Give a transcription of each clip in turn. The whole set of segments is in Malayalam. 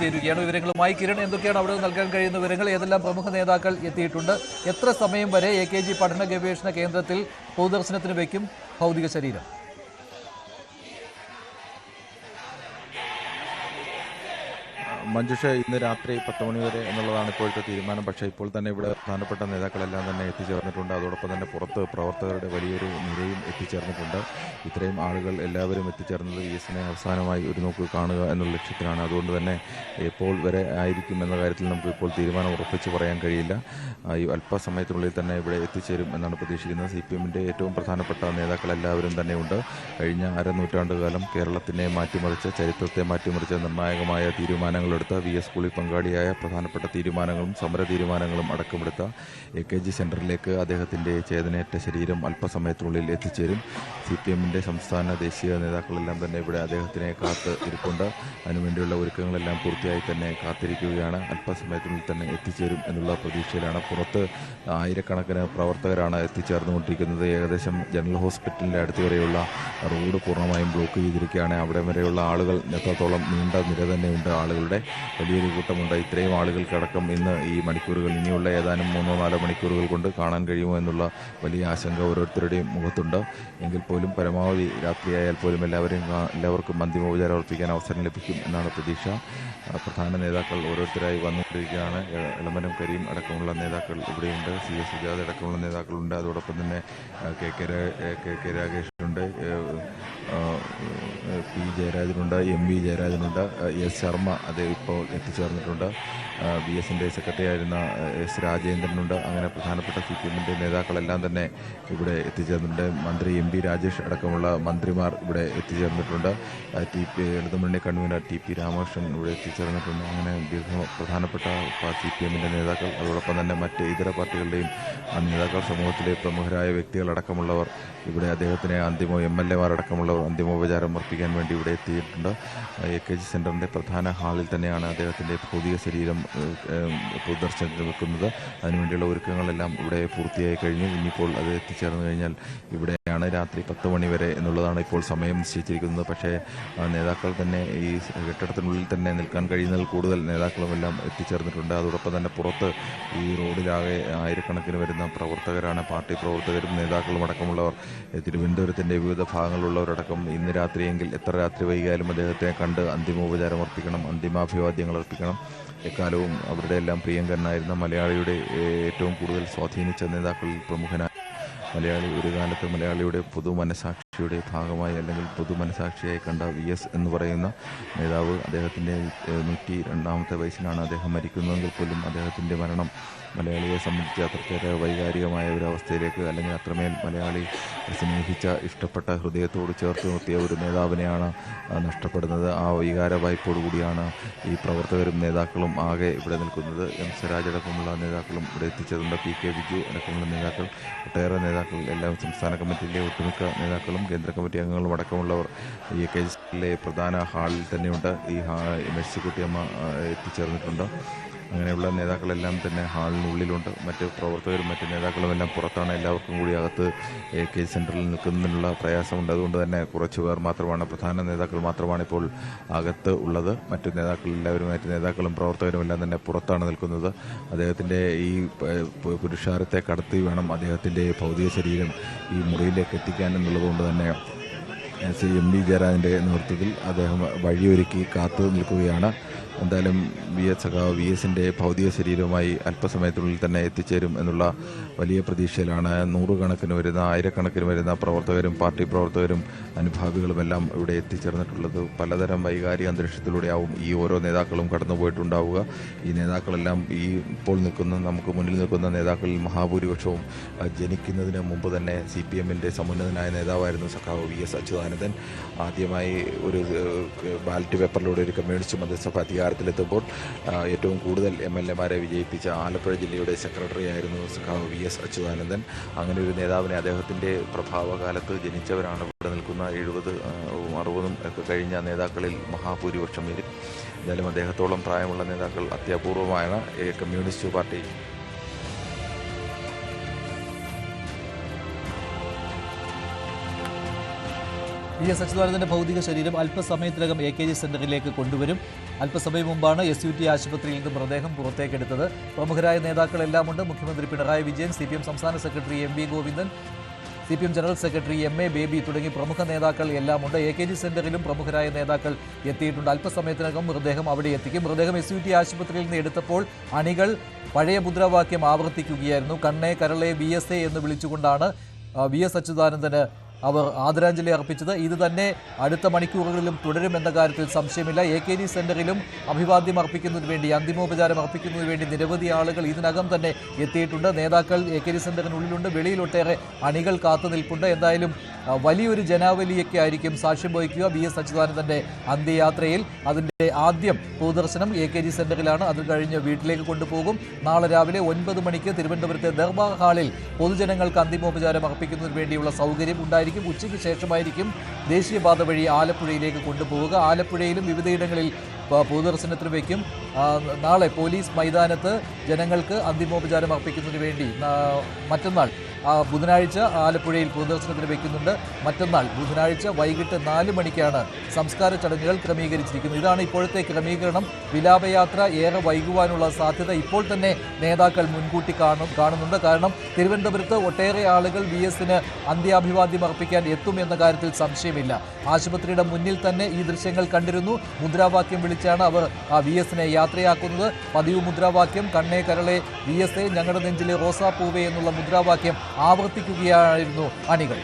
ചേരുകയാണ്. വിവരങ്ങളുമായി കിരൺ, എന്തൊക്കെയാണ് അവിടെ നൽകാൻ കഴിയുന്ന വിവരങ്ങൾ? ഏതെല്ലാം പ്രമുഖ നേതാക്കൾ എത്തിയിട്ടുണ്ട്? എത്ര സമയം വരെ AKG പഠന ഗവേഷണ കേന്ദ്രത്തിൽ പൊതുദർശനത്തിന് വയ്ക്കും ഭൗതിക ശരീരം? മഞ്ജുഷ, ഇന്ന് രാത്രി 10 മണി വരെ എന്നുള്ളതാണ് ഇപ്പോഴത്തെ തീരുമാനം. പക്ഷേ ഇപ്പോൾ തന്നെ ഇവിടെ പ്രധാനപ്പെട്ട നേതാക്കളെല്ലാം തന്നെ എത്തിച്ചേർന്നിട്ടുണ്ട്. അതോടൊപ്പം തന്നെ പുറത്ത് പ്രവർത്തകരുടെ വലിയൊരു നിരയും എത്തിച്ചേർന്നിട്ടുണ്ട്. ഇത്രയും ആളുകൾ എല്ലാവരും എത്തിച്ചേർന്നത് VS-നെ അവസാനമായി ഒരു നോക്ക് കാണുക എന്നുള്ള ലക്ഷ്യത്തിലാണ്. അതുകൊണ്ട് തന്നെ എപ്പോൾ വരെ ആയിരിക്കും എന്ന കാര്യത്തിൽ നമുക്ക് ഇപ്പോൾ തീരുമാനം ഉറപ്പിച്ച് പറയാൻ കഴിയില്ല. ഈ അല്പസമയത്തിനുള്ളിൽ തന്നെ ഇവിടെ എത്തിച്ചേരും എന്നാണ് പ്രതീക്ഷിക്കുന്നത്. CPM-ന്റെ ഏറ്റവും പ്രധാനപ്പെട്ട നേതാക്കളെല്ലാവരും തന്നെയുണ്ട്. കഴിഞ്ഞ അരനൂറ്റാണ്ടുകാലം കേരളത്തിനെ മാറ്റിമറിച്ച, ചരിത്രത്തെ മാറ്റിമറിച്ച നിർണായകമായ തീരുമാനങ്ങളെടുത്ത, VS സ്കൂളിൽ പങ്കാളിയായ പ്രധാനപ്പെട്ട തീരുമാനങ്ങളും സമര തീരുമാനങ്ങളും അടക്കമെടുത്ത AKG സെൻറ്ററിലേക്ക് അദ്ദേഹത്തിൻ്റെ ചേതനയേറ്റ ശരീരം അല്പസമയത്തിനുള്ളിൽ എത്തിച്ചേരും. CPM-ന്റെ സംസ്ഥാന ദേശീയ നേതാക്കളെല്ലാം തന്നെ ഇവിടെ അദ്ദേഹത്തിനെ കാത്ത് ഇരിപ്പുണ്ട്. അതിനുവേണ്ടിയുള്ള ഒരുക്കങ്ങളെല്ലാം പൂർത്തിയായി തന്നെ കാത്തിരിക്കുകയാണ്. അല്പസമയത്തിനുള്ളിൽ തന്നെ എത്തിച്ചേരും എന്നുള്ള പ്രതീക്ഷയിലാണ്. പുറത്ത് ആയിരക്കണക്കിന് പ്രവർത്തകരാണ് എത്തിച്ചേർന്നുകൊണ്ടിരിക്കുന്നത്. ഏകദേശം ജനറൽ ഹോസ്പിറ്റലിൻ്റെ അടുത്ത് വരെയുള്ള റോഡ് പൂർണ്ണമായും ബ്ലോക്ക് ചെയ്തിരിക്കുകയാണ്. അവിടെ വരെയുള്ള ആളുകൾ എത്രത്തോളം നീണ്ട നിര തന്നെയുണ്ട്. ആളുകളുടെ വലിയൊരു കൂട്ടമുണ്ട്. ഇത്രയും ആളുകൾക്കടക്കം ഇന്ന് ഈ മണിക്കൂറുകൾ, ഇനിയുള്ള ഏതാനും 3-4 മണിക്കൂറുകൾ കൊണ്ട് കാണാൻ കഴിയുമോ എന്നുള്ള വലിയ ആശങ്ക ഓരോരുത്തരുടെയും മുഖത്തുണ്ട്. എങ്കിൽ പോലും പരമാവധി രാത്രിയായാൽ പോലും എല്ലാവർക്കും അന്തിമോപചാരം അർപ്പിക്കാൻ അവസരം ലഭിക്കും എന്നാണ് പ്രതീക്ഷ. പ്രധാന നേതാക്കൾ ഓരോരുത്തരായി വന്നുകൊണ്ടിരിക്കുകയാണ്. എളമരം കരീം അടക്കമുള്ള നേതാക്കൾ ഇവിടെയുണ്ട്. CS സുജാത അടക്കമുള്ള നേതാക്കളുണ്ട്. അതോടൊപ്പം തന്നെ KK രാഗേഷുണ്ട്, P ജയരാജനുണ്ട്, MV ജയരാജനുണ്ട്, S Sharma അദ്ദേഹം ഇപ്പോൾ എത്തിച്ചേർന്നിട്ടുണ്ട്. VS-ന്റെ സെക്രട്ടറി ആയിരുന്ന S രാജേന്ദ്രനുണ്ട്. അങ്ങനെ പ്രധാനപ്പെട്ട CPM-ന്റെ നേതാക്കളെല്ലാം തന്നെ ഇവിടെ എത്തിച്ചേർന്നിട്ടുണ്ട്. മന്ത്രി MB രാജേഷ് അടക്കമുള്ള മന്ത്രിമാർ ഇവിടെ എത്തിച്ചേർന്നിട്ടുണ്ട്. ഇടതുമുന്നണി കൺവീനർ TP രാമകൃഷ്ണൻ ഇവിടെ എത്തിച്ചേർന്നിട്ടുണ്ട്. അങ്ങനെ പ്രധാനപ്പെട്ട CPM-ന്റെ നേതാക്കൾ, അതോടൊപ്പം തന്നെ മറ്റ് ഇതര പാർട്ടികളുടെയും നേതാക്കൾ, സമൂഹത്തിലെ പ്രമുഖരായ വ്യക്തികളടക്കമുള്ളവർ ഇവിടെ അദ്ദേഹത്തിന് MLA-മാർ അടക്കമുള്ളവർ അന്തിമോപചാരം അർപ്പിക്കാൻ വേണ്ടി ഇവിടെ എത്തിയിട്ടുണ്ട്. AKG സെൻറ്ററിൻ്റെ പ്രധാന ഹാളിൽ തന്നെയാണ് അദ്ദേഹത്തിൻ്റെ ഭൗതിക ശരീരം പൊതുദർശനത്തിന് വെക്കുന്നത്. അതിനുവേണ്ടിയുള്ള ഒരുക്കങ്ങളെല്ലാം ഇവിടെ പൂർത്തിയായി കഴിഞ്ഞു. ഇനിയിപ്പോൾ അത് എത്തിച്ചേർന്ന് കഴിഞ്ഞാൽ ഇവിടെയാണ് രാത്രി 10 മണി വരെ എന്നുള്ളതാണ് ഇപ്പോൾ സമയം നിശ്ചയിച്ചിരിക്കുന്നത്. പക്ഷേ നേതാക്കൾ തന്നെ ഈ കെട്ടിടത്തിനുള്ളിൽ തന്നെ നിൽക്കാൻ കഴിയുന്നതിൽ കൂടുതൽ നേതാക്കളുമെല്ലാം എത്തിച്ചേർന്നിട്ടുണ്ട്. അതോടൊപ്പം തന്നെ പുറത്ത് ഈ റോഡിലാകെ ആയിരക്കണക്കിന് വരുന്ന പ്രവർത്തകരാണ്. പാർട്ടി പ്രവർത്തകരും നേതാക്കളും അടക്കമുള്ളവർ, തിരുവനന്തപുരത്തിൻ്റെ വിവിധ ഭാഗങ്ങളിലുള്ളവരടക്കം ഇന്ന് രാത്രിയെങ്കിൽ എത്ര രാത്രി വൈകിയാലും അദ്ദേഹത്തെ കണ്ട് അന്തിമോപചാരം അർപ്പിക്കണം, അന്തിമാഭിവാദ്യങ്ങൾ അർപ്പിക്കണം. എക്കാലവും അവരുടെ എല്ലാം പ്രിയങ്കരനായിരുന്ന മലയാളിയുടെ ഏറ്റവും കൂടുതൽ സ്വാധീനിച്ച നേതാക്കളിൽ പ്രമുഖനായ മലയാളി, ഒരു കാലത്ത് മലയാളിയുടെ പൊതുമനസാക്ഷിയുടെ ഭാഗമായി അല്ലെങ്കിൽ പൊതുമനസാക്ഷിയായി കണ്ട VS എന്ന് പറയുന്ന നേതാവ്, അദ്ദേഹത്തിൻ്റെ 102ാമത്തെ വയസ്സിലാണ് അദ്ദേഹം മരിക്കുന്നതെങ്കിൽ പോലും അദ്ദേഹത്തിൻ്റെ മരണം മലയാളിയെ സംബന്ധിച്ച് അത്രയേറെ വൈകാരികമായ ഒരു അവസ്ഥയിലേക്ക്, അല്ലെങ്കിൽ അത്രമേൽ മലയാളി സ്നേഹിച്ച, ഇഷ്ടപ്പെട്ട, ഹൃദയത്തോട് ചേർത്ത് നിർത്തിയ ഒരു നേതാവിനെയാണ് നഷ്ടപ്പെടുന്നത്. ആ വികാര വായ്പോടു കൂടിയാണ് ഈ പ്രവർത്തകരും നേതാക്കളും ആകെ ഇവിടെ നിൽക്കുന്നത്. M സ്വരാജ് അടക്കമുള്ള നേതാക്കളും ഇവിടെ എത്തിച്ചതുണ്ട്. PK ബിജു അടക്കമുള്ള നേതാക്കൾ, ഒട്ടേറെ നേതാക്കൾ, എല്ലാം സംസ്ഥാന കമ്മിറ്റിയിലെ ഒട്ടുമിക്ക നേതാക്കളും കേന്ദ്ര കമ്മിറ്റി അംഗങ്ങളും അടക്കമുള്ളവർ ഈ AKG പ്രധാന ഹാളിൽ തന്നെയുണ്ട്. ഈ മെഴ്സിക്കുട്ടിയമ്മ എത്തിച്ചേർന്നിട്ടുണ്ട്. അങ്ങനെയുള്ള നേതാക്കളെല്ലാം തന്നെ ഹാളിനുള്ളിലുണ്ട്. മറ്റ് പ്രവർത്തകരും മറ്റ് നേതാക്കളും എല്ലാം പുറത്താണ്. എല്ലാവർക്കും കൂടി അകത്ത് AKG സെൻറ്ററിൽ നിൽക്കുന്നതിനുള്ള പ്രയാസമുണ്ട്. അതുകൊണ്ട് തന്നെ കുറച്ച് പേർ മാത്രമാണ്, പ്രധാന നേതാക്കൾ മാത്രമാണ് ഇപ്പോൾ അകത്ത് ഉള്ളത്. മറ്റു നേതാക്കളും പ്രവർത്തകരും എല്ലാം തന്നെ പുറത്താണ് നിൽക്കുന്നത്. അദ്ദേഹത്തിൻ്റെ ഈ പുരുഷാരത്തെ കടത്തി വേണം അദ്ദേഹത്തിൻ്റെ ഭൗതിക ശരീരം ഈ മുറിയിലേക്ക് എത്തിക്കാൻ എന്നുള്ളതുകൊണ്ട് തന്നെ MB ജയരാജൻ്റെ നേതൃത്വത്തിൽ അദ്ദേഹം വഴിയൊരുക്കി കാത്തു നിൽക്കുകയാണ്. എന്തായാലും VS-ന്റെ ഭൗതിക ശരീരവുമായി അല്പസമയത്തിനുള്ളിൽ തന്നെ എത്തിച്ചേരും എന്നുള്ള വലിയ പ്രതീക്ഷയിലാണ് നൂറുകണക്കിന് വരുന്ന, ആയിരക്കണക്കിന് വരുന്ന പ്രവർത്തകരും പാർട്ടി പ്രവർത്തകരും അനുഭാവികളുമെല്ലാം ഇവിടെ എത്തിച്ചേർന്നിട്ടുള്ളത്. പലതരം വൈകാരിക അന്തരീക്ഷത്തിലൂടെയാവും ഈ ഓരോ നേതാക്കളും കടന്നുപോയിട്ടുണ്ടാവുക. ഈ നേതാക്കളെല്ലാം ഈ ഇപ്പോൾ നമുക്ക് മുന്നിൽ നിൽക്കുന്ന നേതാക്കളിൽ മഹാഭൂരിപക്ഷവും ജനിക്കുന്നതിന് മുമ്പ് തന്നെ CPM-ന്റെ സമുന്നതനായ നേതാവായിരുന്നു സഖാവ് VS അച്യുതാനന്ദൻ. ആദ്യമായി ഒരു ബാലറ്റ് പേപ്പറിലൂടെ ഒരു കമ്മ്യൂണിസ്റ്റ് മന്ത്രിസഭ അധികാരത്തിലെത്തുമ്പോൾ ഏറ്റവും കൂടുതൽ MLA-മാരെ വിജയിപ്പിച്ച ആലപ്പുഴ ജില്ലയുടെ സെക്രട്ടറി ആയിരുന്നു സഖാവ് VS അച്യുതാനന്ദൻ. അങ്ങനെ ഒരു നേതാവിനെ അദ്ദേഹത്തിൻ്റെ പ്രഭാവകാലത്ത് ജനിച്ചവരാണ് ഇവിടെ നിൽക്കുന്ന 70-60 ഒക്കെ കഴിഞ്ഞ നേതാക്കളിൽ മഹാഭൂരിപക്ഷം വരും. എന്തായാലും അദ്ദേഹത്തോളം പ്രായമുള്ള നേതാക്കൾ അത്യപൂർവമാണ് കമ്മ്യൂണിസ്റ്റ് പാർട്ടി VS അച്യുതാനന്ദന്റെ ഭൗതിക ശരീരം അല്പസമയത്തിനകം AKG സെന്ററിലേക്ക് കൊണ്ടുവരും. അല്പസമയം മുമ്പാണ് SUT ആശുപത്രിയിൽ നിന്ന് മൃതദേഹം പുറത്തേക്കെടുത്തത്. പ്രമുഖരായ നേതാക്കളെല്ലാമുണ്ട്. മുഖ്യമന്ത്രി പിണറായി വിജയൻ, CPM സംസ്ഥാന secretary MV Govindan, CPM general secretary MA baby തുടങ്ങി പ്രമുഖ നേതാക്കൾ എല്ലാമുണ്ട്. AKG സെന്ററിലും പ്രമുഖരായ നേതാക്കൾ എത്തിയിട്ടുണ്ട്. അല്പസമയത്തിനകം മൃതദേഹം അവിടെ എത്തിക്കും. മൃതദേഹം SUT ആശുപത്രിയിൽ നിന്ന് എടുത്തപ്പോൾ അണികൾ പഴയ മുദ്രാവാക്യം ആവർത്തിക്കുകയായിരുന്നു. കണ്ണേ കരളെ VSA എന്ന് വിളിച്ചുകൊണ്ടാണ് VS അച്യുതാനന്ദന് അവർ ആദരാഞ്ജലി അർപ്പിച്ചത്. ഇത് തന്നെ അടുത്ത മണിക്കൂറുകളിലും തുടരുമെന്ന കാര്യത്തിൽ സംശയമില്ല. AKG സെന്ററിലും അഭിവാദ്യം അർപ്പിക്കുന്നതിന് വേണ്ടി, അന്തിമോപചാരം അർപ്പിക്കുന്നതിന് വേണ്ടി നിരവധി ആളുകൾ ഇതിനകം തന്നെ എത്തിയിട്ടുണ്ട്. നേതാക്കൾ AKG സെന്ററിനുള്ളിലുണ്ട്. വെളിയിലൊട്ടേറെ അണികൾ കാത്തു നിൽപ്പുണ്ട്. എന്തായാലും വലിയൊരു ജനാവലിയൊക്കെ ആയിരിക്കും സാക്ഷ്യം വഹിക്കുക VS അച്യുതാനന്ദന്റെ അന്ത്യയാത്രയിൽ. അതിന്റെ ആദ്യം പൊതുദർശനം AKG സെന്ററിലാണ്. അത് കഴിഞ്ഞ് വീട്ടിലേക്ക് കൊണ്ടുപോകും. നാളെ രാവിലെ 9 മണിക്ക് തിരുവനന്തപുരത്തെ ദർബാർ ഹാളിൽ പൊതുജനങ്ങൾക്ക് അന്തിമോപചാരം അർപ്പിക്കുന്നതിന് വേണ്ടിയുള്ള സൗകര്യം ഉണ്ടായിരിക്കും. ഉച്ചയ്ക്ക് ശേഷമായിരിക്കും ദേശീയപാത വഴി ആലപ്പുഴയിലേക്ക് കൊണ്ടുപോവുക. ആലപ്പുഴയിലും വിവിധയിടങ്ങളിൽ പൊതുദർശനത്തിന് വയ്ക്കും. നാളെ പോലീസ് മൈതാനത്ത് ജനങ്ങൾക്ക് അന്തിമോപചാരം അർപ്പിക്കുന്നതിന് വേണ്ടി മറ്റന്നാൾ ബുധനാഴ്ച ആലപ്പുഴയിൽ പൊതുദർശനത്തിന് വയ്ക്കുന്നുണ്ട്. മറ്റന്നാൾ ബുധനാഴ്ച വൈകിട്ട് 4 മണിക്കാണ് സംസ്കാര ചടങ്ങുകൾ ക്രമീകരിച്ചിരിക്കുന്നത്. ഇതാണ് ഇപ്പോഴത്തെ ക്രമീകരണം. വിലാപയാത്ര ഏറെ വൈകുവാനുള്ള സാധ്യത ഇപ്പോൾ തന്നെ നേതാക്കൾ മുൻകൂട്ടി കാണുന്നുണ്ട്. കാരണം തിരുവനന്തപുരത്ത് ഒട്ടേറെ ആളുകൾ VSന് അന്ത്യാഭിവാദ്യം അർപ്പിക്കാൻ എത്തും എന്ന കാര്യത്തിൽ സംശയമില്ല. ആശുപത്രിയുടെ മുന്നിൽ തന്നെ ഈ ദൃശ്യങ്ങൾ കണ്ടിരുന്നു. മുദ്രാവാക്യം വിളിച്ചാണ് അവർ VSനെ യാത്രയാക്കുന്നത്. പതിവ് മുദ്രാവാക്യം കണ്ണേ കരളെ VSA, ഞങ്ങളുടെ നെഞ്ചിലെ റോസാപ്പൂവേ എന്നുള്ള മുദ്രാവാക്യം ആവർത്തിക്കുകയായിരുന്നു അണികൾ.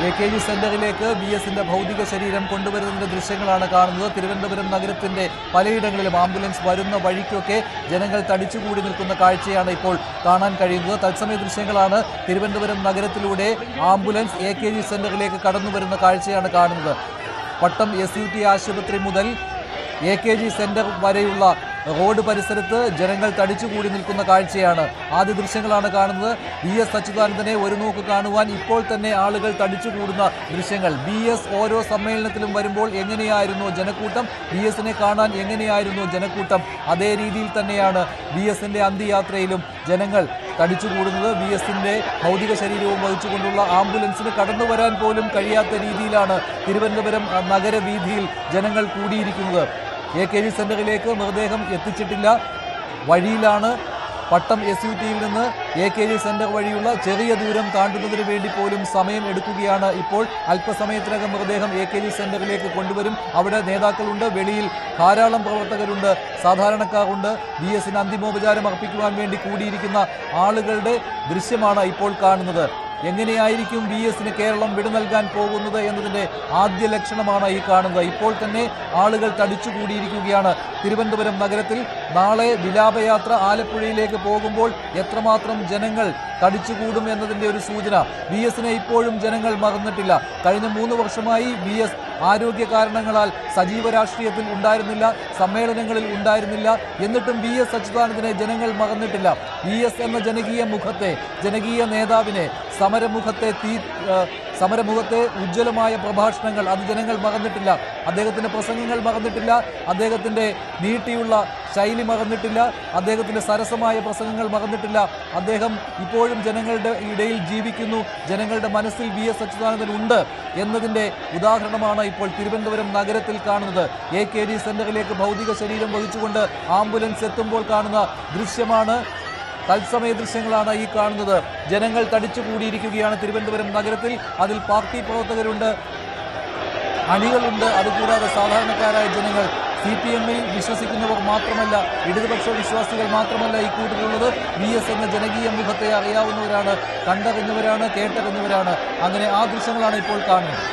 AKG സെന്ററിലേക്ക് VSന്റെ ഭൗതിക ശരീരം കൊണ്ടുവരുന്നതിന്റെ ദൃശ്യങ്ങളാണ് കാണുന്നത്. തിരുവനന്തപുരം നഗരത്തിന്റെ പലയിടങ്ങളിലും ആംബുലൻസ് വരുന്ന വഴിക്കൊക്കെ ജനങ്ങൾ തടിച്ചുകൂടി നിൽക്കുന്ന കാഴ്ചയാണ് ഇപ്പോൾ കാണാൻ കഴിയുന്നത്. തത്സമയ ദൃശ്യങ്ങളാണ്. തിരുവനന്തപുരം നഗരത്തിലൂടെ ആംബുലൻസ് AKG സെന്ററിലേക്ക് കടന്നു വരുന്ന കാഴ്ചയാണ് കാണുന്നത്. പട്ടം SUT ആശുപത്രി മുതൽ AKG സെന്റർ വരെയുള്ള റോഡ് പരിസരത്ത് ജനങ്ങൾ തടിച്ചുകൂടി നിൽക്കുന്ന കാഴ്ചയാണ്. ആദ്യ ദൃശ്യങ്ങളാണ് കാണുന്നത്. VS അച്യുതാനന്ദനെ ഒരു നോക്ക് കാണുവാൻ ഇപ്പോൾ തന്നെ ആളുകൾ തടിച്ചുകൂടുന്ന ദൃശ്യങ്ങൾ. VS ഓരോ സമ്മേളനത്തിലും വരുമ്പോൾ എങ്ങനെയായിരുന്നു ജനക്കൂട്ടം, VSനെ കാണാൻ എങ്ങനെയായിരുന്നു ജനക്കൂട്ടം, അതേ രീതിയിൽ തന്നെയാണ് VSന്റെ അന്ത്യയാത്രയിലും ജനങ്ങൾ തടിച്ചുകൂടുന്നത്. VSന്റെ ഭൗതിക ശരീരവും വഹിച്ചുകൊണ്ടുള്ള ആംബുലൻസിന് കടന്നു വരാൻ പോലും കഴിയാത്ത രീതിയിലാണ് തിരുവനന്തപുരം നഗരവീഥിയിൽ ജനങ്ങൾ കൂടിയിരിക്കുന്നത്. AKG സെന്ററിലേക്ക് മൃതദേഹം എത്തിച്ചിട്ടില്ല. വഴിയിലാണ്. പട്ടം SUTയിൽ നിന്ന് AKG സെന്റർ വഴിയുള്ള ചെറിയ ദൂരം താണ്ടുന്നതിന് വേണ്ടി പോലും സമയം എടുക്കുകയാണ്. ഇപ്പോൾ അല്പസമയത്തിനകം മൃതദേഹം AKG സെന്ററിലേക്ക് കൊണ്ടുവരും. അവിടെ നേതാക്കളുണ്ട്, വെളിയിൽ ധാരാളം പ്രവർത്തകരുണ്ട്, സാധാരണക്കാരുണ്ട്. VSന് അന്തിമോപചാരം അർപ്പിക്കുവാൻ വേണ്ടി കൂടിയിരിക്കുന്ന ആളുകളുടെ ദൃശ്യമാണ് ഇപ്പോൾ കാണുന്നത്. എങ്ങനെയായിരിക്കും VSന് കേരളം വിട നൽകാൻ പോകുന്നത് എന്നതിൻ്റെ ആദ്യ ലക്ഷണമാണ് ഈ കാണുന്നത്. ഇപ്പോൾ തന്നെ ആളുകൾ തടിച്ചുകൂടിയിരിക്കുകയാണ് തിരുവനന്തപുരം നഗരത്തിൽ. നാളെ വിലാപയാത്ര ആലപ്പുഴയിലേക്ക് പോകുമ്പോൾ എത്രമാത്രം ജനങ്ങൾ തടിച്ചുകൂടും എന്നതിൻ്റെ ഒരു സൂചന. VSനെ ഇപ്പോഴും ജനങ്ങൾ മറന്നിട്ടില്ല. കഴിഞ്ഞ 3 വർഷമായി VS ആരോഗ്യ കാരണങ്ങളാൽ സജീവ രാഷ്ട്രീയത്തിൽ ഉണ്ടായിരുന്നില്ല, സമ്മേളനങ്ങളിൽ ഉണ്ടായിരുന്നില്ല. എന്നിട്ടും VS അച്യുതാനന്ദനെ ജനങ്ങൾ മറന്നിട്ടില്ല. VS എന്ന ജനകീയ മുഖത്തെ, ജനകീയ നേതാവിനെ, സമരമുഖത്തെ ഉജ്ജ്വലമായ പ്രഭാഷണങ്ങൾ അത് ജനങ്ങൾ മറന്നിട്ടില്ല. അദ്ദേഹത്തിൻ്റെ പ്രസംഗങ്ങൾ മറന്നിട്ടില്ല. അദ്ദേഹത്തിൻ്റെ നീട്ടിയുള്ള ശൈലി മറന്നിട്ടില്ല. അദ്ദേഹത്തിൻ്റെ സരസമായ പ്രസംഗങ്ങൾ മറന്നിട്ടില്ല. അദ്ദേഹം ഇപ്പോഴും ജനങ്ങളുടെ ഇടയിൽ ജീവിക്കുന്നു. ജനങ്ങളുടെ മനസ്സിൽ VS അച്യുതാനന്ദൻ ഉണ്ട് എന്നതിൻ്റെ ഉദാഹരണമാണ് ഇപ്പോൾ തിരുവനന്തപുരം നഗരത്തിൽ കാണുന്നത്. AKG സെന്ററിലേക്ക് ഭൗതിക ശരീരം വഹിച്ചുകൊണ്ട് ആംബുലൻസ് എത്തുമ്പോൾ കാണുന്ന ദൃശ്യമാണ്. തത്സമയ ദൃശ്യങ്ങളാണ് ഈ കാണുന്നത്. ജനങ്ങൾ തടിച്ചുകൂടിയിരിക്കുകയാണ് തിരുവനന്തപുരം നഗരത്തിൽ. അതിൽ പാർട്ടി പ്രവർത്തകരുണ്ട്, അണികളുണ്ട്, അതുകൂടാതെ സാധാരണക്കാരായ ജനങ്ങൾ. CPMൽ വിശ്വസിക്കുന്നവർ മാത്രമല്ല, ഇടതുപക്ഷ വിശ്വാസികൾ മാത്രമല്ല ഈ കൂട്ടത്തിലുള്ളത്. VS എന്ന ജനകീയ മുഖത്തെ അറിയാവുന്നവരാണ്, കണ്ടറിഞ്ഞവരാണ്, കേട്ടറിഞ്ഞവരാണ്. അങ്ങനെ ആ ദൃശ്യങ്ങളാണ് ഇപ്പോൾ കാണുന്നത്.